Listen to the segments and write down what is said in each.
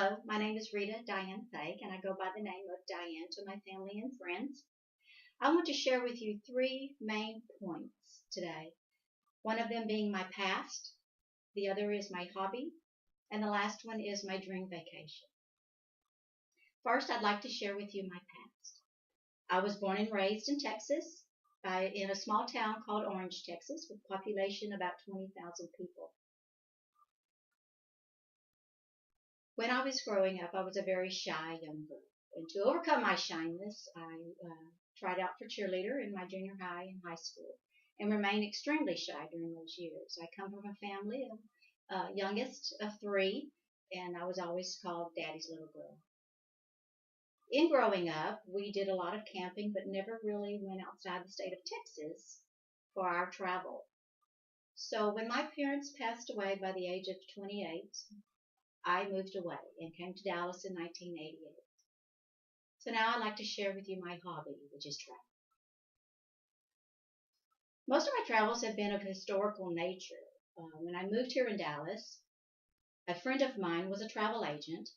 Hello, my name is Rita Faigh, and I go by the name of Diane to my family and friends. I want to share with you three main points today. One of them being my past, the other is my hobby, and the last one is my dream vacation. First, I'd like to share with you my past. I was born and raised in Texas, in a small town called Orange, Texas, with a population about 20,000 people. When I was growing up, I was a very shy young girl. And to overcome my shyness, I tried out for cheerleader in my junior high and high school and remained extremely shy during those years. I come from a family of youngest of three, and I was always called Daddy's little girl. In growing up, we did a lot of camping, but never really went outside the state of Texas for our travel. So when my parents passed away by the age of 28, I moved away and came to Dallas in 1988. So now I'd like to share with you my hobby, which is travel. Most of my travels have been of historical nature. When I moved here in Dallas, a friend of mine was a travel agent,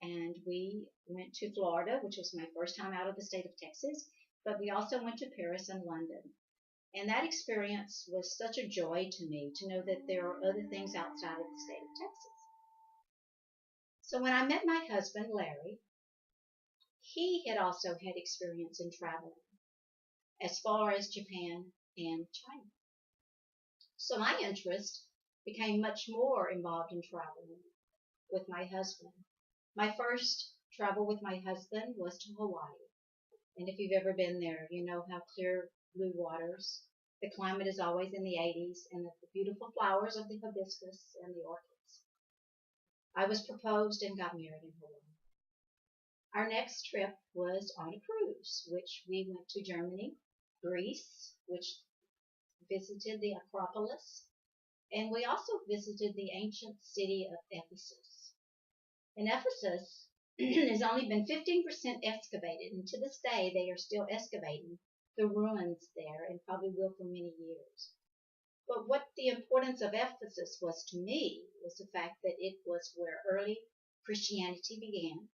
and we went to Florida, which was my first time out of the state of Texas, but we also went to Paris and London. And that experience was such a joy to me to know that there are other things outside of the state of Texas. So when I met my husband, Larry, he had also had experience in traveling as far as Japan and China. So my interest became much more involved in traveling with my husband. My first travel with my husband was to Hawaii. And if you've ever been there, you know how clear blue waters. The climate is always in the 80s, and the beautiful flowers of the hibiscus and the orchids. I was proposed and got married in Hawaii. Our next trip was on a cruise, which we went to Germany, Greece, which visited the Acropolis, and we also visited the ancient city of Ephesus. And Ephesus has only been 15% excavated, and to this day they are still excavating the ruins there and probably will for many years. But what the importance of Ephesus was to me was the fact that it was where early Christianity began.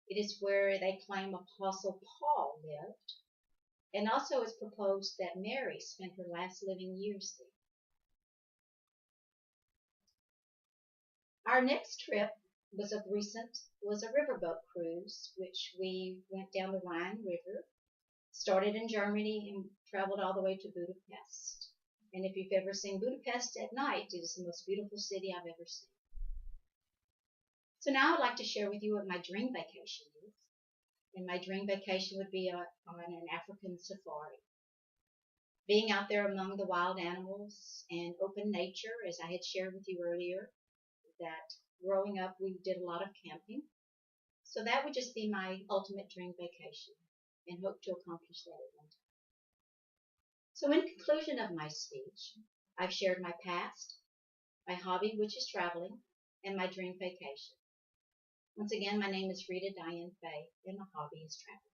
It is where they claim Apostle Paul lived, and also it's proposed that Mary spent her last living years there. Our next trip was a riverboat cruise, which we went down the Rhine River, started in Germany and traveled all the way to Budapest. And if you've ever seen Budapest at night, it is the most beautiful city I've ever seen. So now I'd like to share with you what my dream vacation is. And my dream vacation would be on an African safari. Being out there among the wild animals and open nature, as I had shared with you earlier, that growing up we did a lot of camping. So that would just be my ultimate dream vacation, and hope to accomplish that at one time. So in conclusion of my speech, I've shared my past, my hobby, which is traveling, and my dream vacation. Once again, my name is Rita Faigh, and my hobby is traveling.